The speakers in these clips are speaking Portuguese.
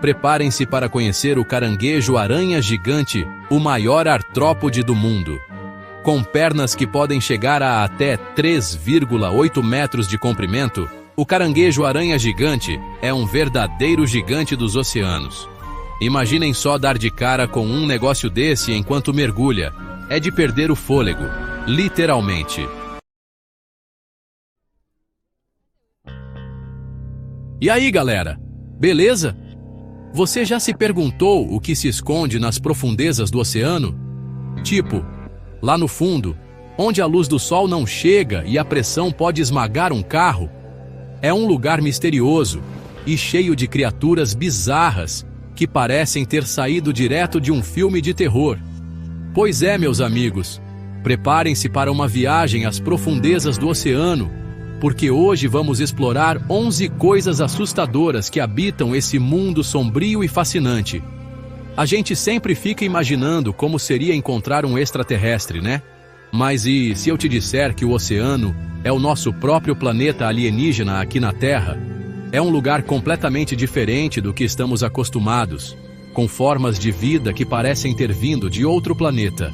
Preparem-se para conhecer o caranguejo-aranha gigante, o maior artrópode do mundo. Com pernas que podem chegar a até 3,8 metros de comprimento, o caranguejo-aranha gigante é um verdadeiro gigante dos oceanos. Imaginem só dar de cara com um negócio desse enquanto mergulha. É de perder o fôlego, literalmente. E aí, galera? Beleza? Você já se perguntou o que se esconde nas profundezas do oceano? Tipo, lá no fundo, onde a luz do sol não chega e a pressão pode esmagar um carro? É um lugar misterioso e cheio de criaturas bizarras que parecem ter saído direto de um filme de terror. Pois é, meus amigos, preparem-se para uma viagem às profundezas do oceano, porque hoje vamos explorar 11 coisas assustadoras que habitam esse mundo sombrio e fascinante. A gente sempre fica imaginando como seria encontrar um extraterrestre, né? Mas e se eu te disser que o oceano é o nosso próprio planeta alienígena aqui na Terra? É um lugar completamente diferente do que estamos acostumados, com formas de vida que parecem ter vindo de outro planeta.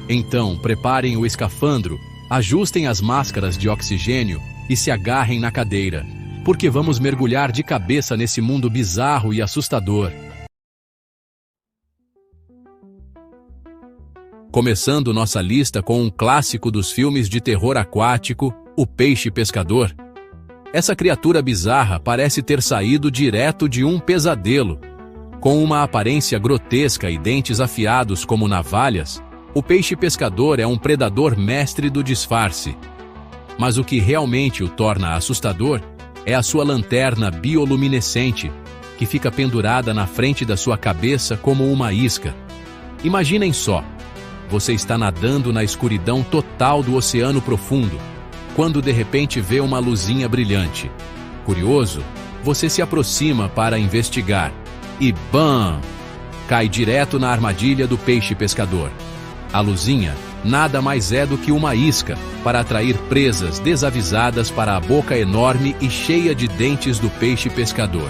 Então, preparem o escafandro, ajustem as máscaras de oxigênio e se agarrem na cadeira, porque vamos mergulhar de cabeça nesse mundo bizarro e assustador. Começando nossa lista com um clássico dos filmes de terror aquático, o peixe pescador. Essa criatura bizarra parece ter saído direto de um pesadelo. Com uma aparência grotesca e dentes afiados como navalhas, o peixe pescador é um predador mestre do disfarce. Mas o que realmente o torna assustador é a sua lanterna bioluminescente, que fica pendurada na frente da sua cabeça como uma isca. Imaginem só, você está nadando na escuridão total do oceano profundo, quando de repente vê uma luzinha brilhante. Curioso, você se aproxima para investigar e BAM! Cai direto na armadilha do peixe pescador. A luzinha nada mais é do que uma isca para atrair presas desavisadas para a boca enorme e cheia de dentes do peixe pescador.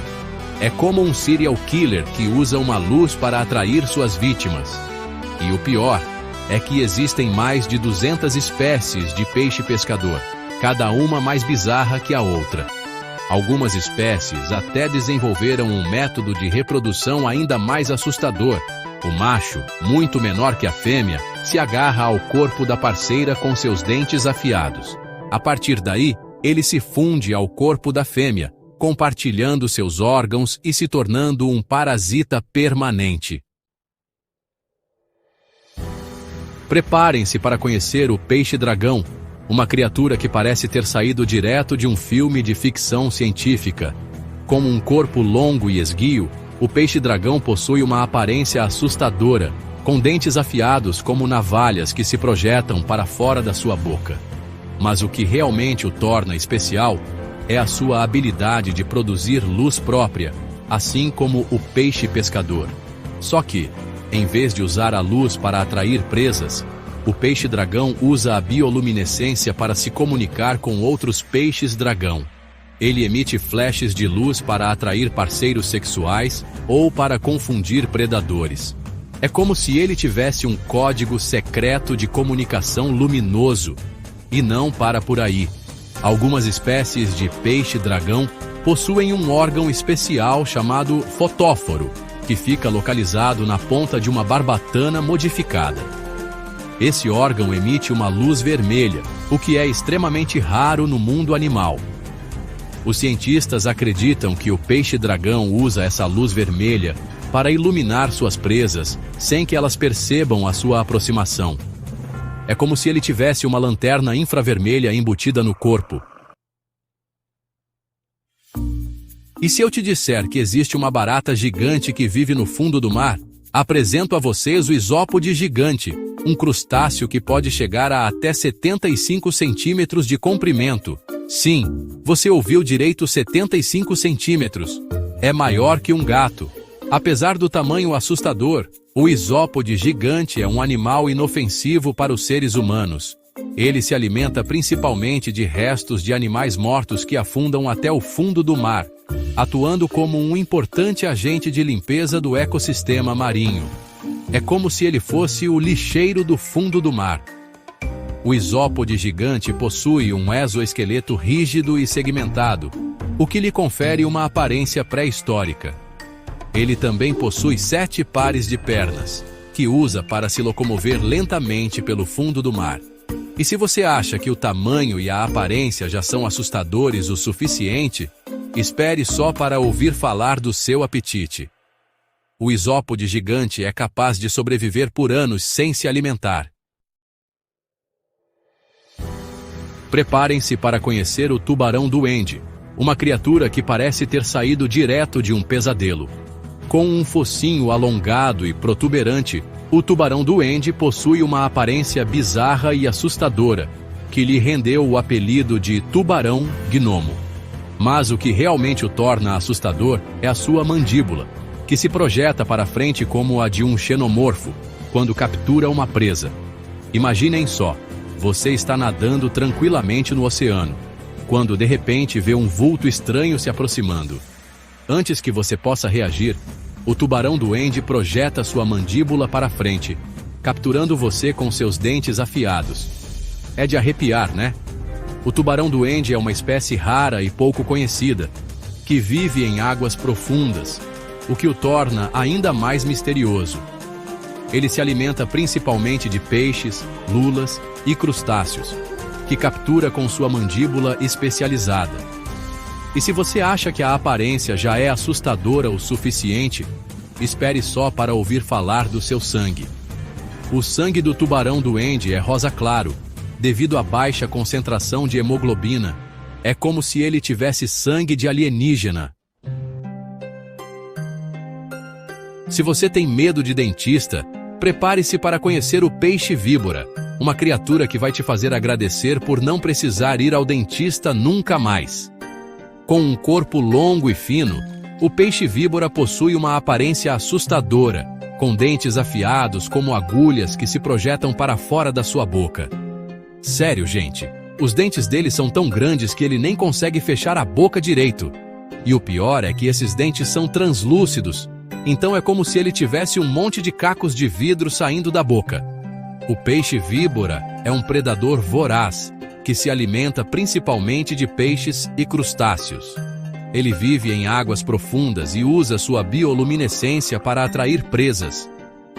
É como um serial killer que usa uma luz para atrair suas vítimas. E o pior é que existem mais de 200 espécies de peixe pescador, cada uma mais bizarra que a outra. Algumas espécies até desenvolveram um método de reprodução ainda mais assustador. O macho, muito menor que a fêmea, se agarra ao corpo da parceira com seus dentes afiados. A partir daí, ele se funde ao corpo da fêmea, compartilhando seus órgãos e se tornando um parasita permanente. Preparem-se para conhecer o peixe-dragão, uma criatura que parece ter saído direto de um filme de ficção científica. Com um corpo longo e esguio, o peixe-dragão possui uma aparência assustadora, com dentes afiados como navalhas que se projetam para fora da sua boca. Mas o que realmente o torna especial é a sua habilidade de produzir luz própria, assim como o peixe pescador. Só que, em vez de usar a luz para atrair presas, o peixe-dragão usa a bioluminescência para se comunicar com outros peixes-dragão. Ele emite flashes de luz para atrair parceiros sexuais ou para confundir predadores. É como se ele tivesse um código secreto de comunicação luminoso. E não para por aí. Algumas espécies de peixe-dragão possuem um órgão especial chamado fotóforo, que fica localizado na ponta de uma barbatana modificada. Esse órgão emite uma luz vermelha, o que é extremamente raro no mundo animal. Os cientistas acreditam que o peixe-dragão usa essa luz vermelha para iluminar suas presas sem que elas percebam a sua aproximação. É como se ele tivesse uma lanterna infravermelha embutida no corpo. E se eu te disser que existe uma barata gigante que vive no fundo do mar, apresento a vocês o isópode gigante, um crustáceo que pode chegar a até 75 centímetros de comprimento. Sim, você ouviu direito, 75 centímetros. É maior que um gato. Apesar do tamanho assustador, o isópode gigante é um animal inofensivo para os seres humanos. Ele se alimenta principalmente de restos de animais mortos que afundam até o fundo do mar. atuando como um importante agente de limpeza do ecossistema marinho. É como se ele fosse o lixeiro do fundo do mar. O isópode gigante possui um exoesqueleto rígido e segmentado, o que lhe confere uma aparência pré-histórica. Ele também possui 7 pares de pernas, que usa para se locomover lentamente pelo fundo do mar. E se você acha que o tamanho e a aparência já são assustadores o suficiente, espere só para ouvir falar do seu apetite. O isópode gigante é capaz de sobreviver por anos sem se alimentar. Preparem-se para conhecer o tubarão-duende, uma criatura que parece ter saído direto de um pesadelo. Com um focinho alongado e protuberante, o tubarão-duende possui uma aparência bizarra e assustadora, que lhe rendeu o apelido de tubarão-gnomo. Mas o que realmente o torna assustador é a sua mandíbula, que se projeta para frente como a de um xenomorfo, quando captura uma presa. Imaginem só, você está nadando tranquilamente no oceano, quando de repente vê um vulto estranho se aproximando. Antes que você possa reagir, o tubarão-duende projeta sua mandíbula para frente, capturando você com seus dentes afiados. É de arrepiar, né? O tubarão-duende é uma espécie rara e pouco conhecida, que vive em águas profundas, o que o torna ainda mais misterioso. Ele se alimenta principalmente de peixes, lulas e crustáceos, que captura com sua mandíbula especializada. E se você acha que a aparência já é assustadora o suficiente, espere só para ouvir falar do seu sangue. O sangue do tubarão-duende é rosa claro, devido à baixa concentração de hemoglobina. É como se ele tivesse sangue de alienígena. Se você tem medo de dentista, prepare-se para conhecer o peixe-víbora, uma criatura que vai te fazer agradecer por não precisar ir ao dentista nunca mais. Com um corpo longo e fino, o peixe-víbora possui uma aparência assustadora, com dentes afiados como agulhas que se projetam para fora da sua boca. Sério, gente, os dentes dele são tão grandes que ele nem consegue fechar a boca direito. E o pior é que esses dentes são translúcidos, então é como se ele tivesse um monte de cacos de vidro saindo da boca. O peixe-víbora é um predador voraz, que se alimenta principalmente de peixes e crustáceos. Ele vive em águas profundas e usa sua bioluminescência para atrair presas.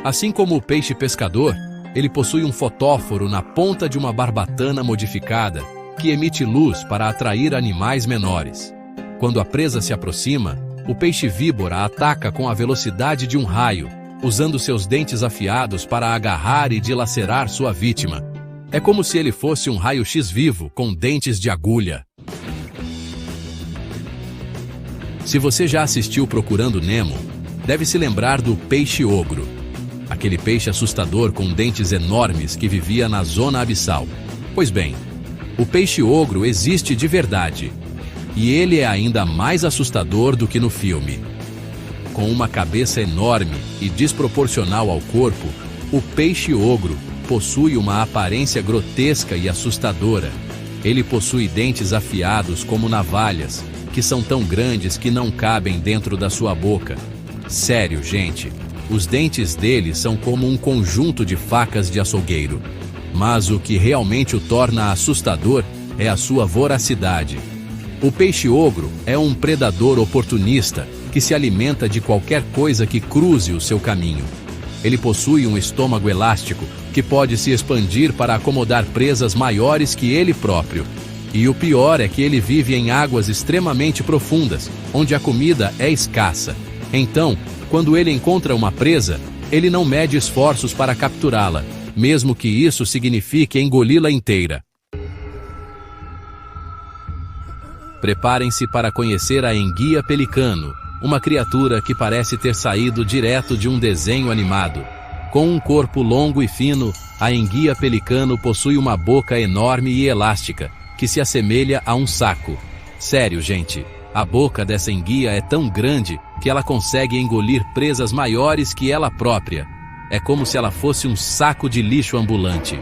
Assim como o peixe pescador, ele possui um fotóforo na ponta de uma barbatana modificada, que emite luz para atrair animais menores. Quando a presa se aproxima, o peixe-víbora ataca com a velocidade de um raio, usando seus dentes afiados para agarrar e dilacerar sua vítima. É como se ele fosse um raio-x vivo com dentes de agulha. Se você já assistiu Procurando Nemo, deve se lembrar do peixe-ogro, aquele peixe assustador com dentes enormes que vivia na zona abissal. Pois bem, o peixe-ogro existe de verdade, e ele é ainda mais assustador do que no filme. Com uma cabeça enorme e desproporcional ao corpo, o peixe-ogro possui uma aparência grotesca e assustadora. Ele possui dentes afiados como navalhas, que são tão grandes que não cabem dentro da sua boca. Sério, gente, os dentes dele são como um conjunto de facas de açougueiro. Mas o que realmente o torna assustador é a sua voracidade. O peixe-ogro é um predador oportunista que se alimenta de qualquer coisa que cruze o seu caminho. Ele possui um estômago elástico que pode se expandir para acomodar presas maiores que ele próprio. E o pior é que ele vive em águas extremamente profundas, onde a comida é escassa. Então, quando ele encontra uma presa, ele não mede esforços para capturá-la, mesmo que isso signifique engoli-la inteira. Preparem-se para conhecer a enguia pelicano, uma criatura que parece ter saído direto de um desenho animado. Com um corpo longo e fino, a enguia pelicano possui uma boca enorme e elástica, que se assemelha a um saco. Sério, gente, a boca dessa enguia é tão grande que ela consegue engolir presas maiores que ela própria. É como se ela fosse um saco de lixo ambulante.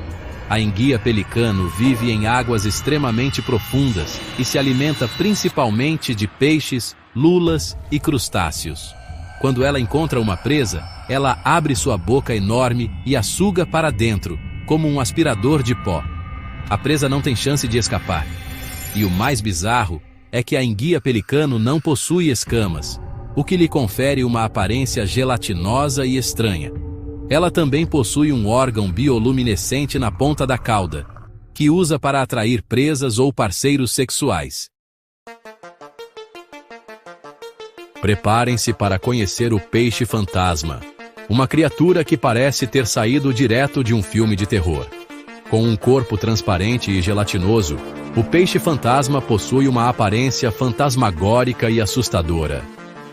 A enguia pelicano vive em águas extremamente profundas e se alimenta principalmente de peixes, lulas e crustáceos. Quando ela encontra uma presa, ela abre sua boca enorme e a suga para dentro, como um aspirador de pó. A presa não tem chance de escapar. E o mais bizarro é que a enguia pelicano não possui escamas, o que lhe confere uma aparência gelatinosa e estranha. Ela também possui um órgão bioluminescente na ponta da cauda, que usa para atrair presas ou parceiros sexuais. Preparem-se para conhecer o peixe fantasma, uma criatura que parece ter saído direto de um filme de terror. Com um corpo transparente e gelatinoso, o peixe fantasma possui uma aparência fantasmagórica e assustadora.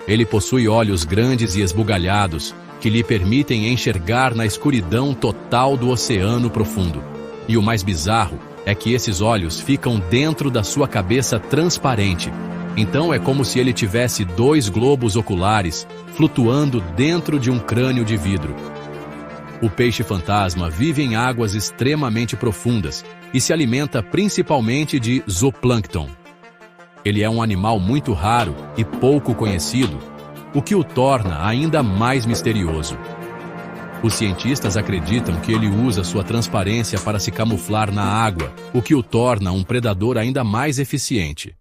Ele possui olhos grandes e esbugalhados, que lhe permitem enxergar na escuridão total do oceano profundo. E o mais bizarro é que esses olhos ficam dentro da sua cabeça transparente. Então é como se ele tivesse 2 globos oculares flutuando dentro de um crânio de vidro. O peixe fantasma vive em águas extremamente profundas e se alimenta principalmente de zooplâncton. Ele é um animal muito raro e pouco conhecido, o que o torna ainda mais misterioso. Os cientistas acreditam que ele usa sua transparência para se camuflar na água, o que o torna um predador ainda mais eficiente.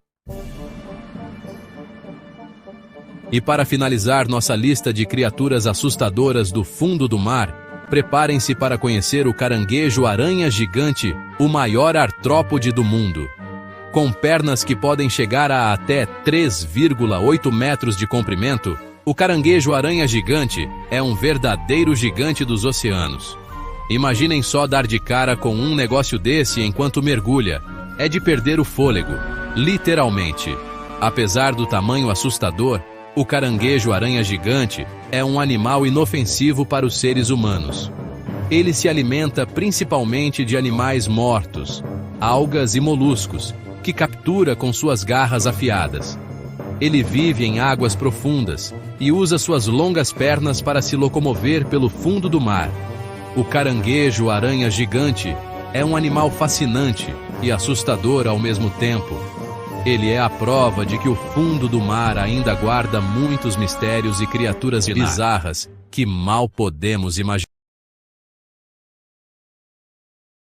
E para finalizar nossa lista de criaturas assustadoras do fundo do mar, preparem-se para conhecer o caranguejo-aranha gigante, o maior artrópode do mundo. Com pernas que podem chegar a até 3,8 metros de comprimento, o caranguejo-aranha gigante é um verdadeiro gigante dos oceanos. Imaginem só dar de cara com um negócio desse enquanto mergulha. É de perder o fôlego, literalmente. Apesar do tamanho assustador, o caranguejo-aranha gigante é um animal inofensivo para os seres humanos. Ele se alimenta principalmente de animais mortos, algas e moluscos, que captura com suas garras afiadas. Ele vive em águas profundas e usa suas longas pernas para se locomover pelo fundo do mar. O caranguejo-aranha gigante é um animal fascinante e assustador ao mesmo tempo. Ele é a prova de que o fundo do mar ainda guarda muitos mistérios e criaturas bizarras que mal podemos imaginar.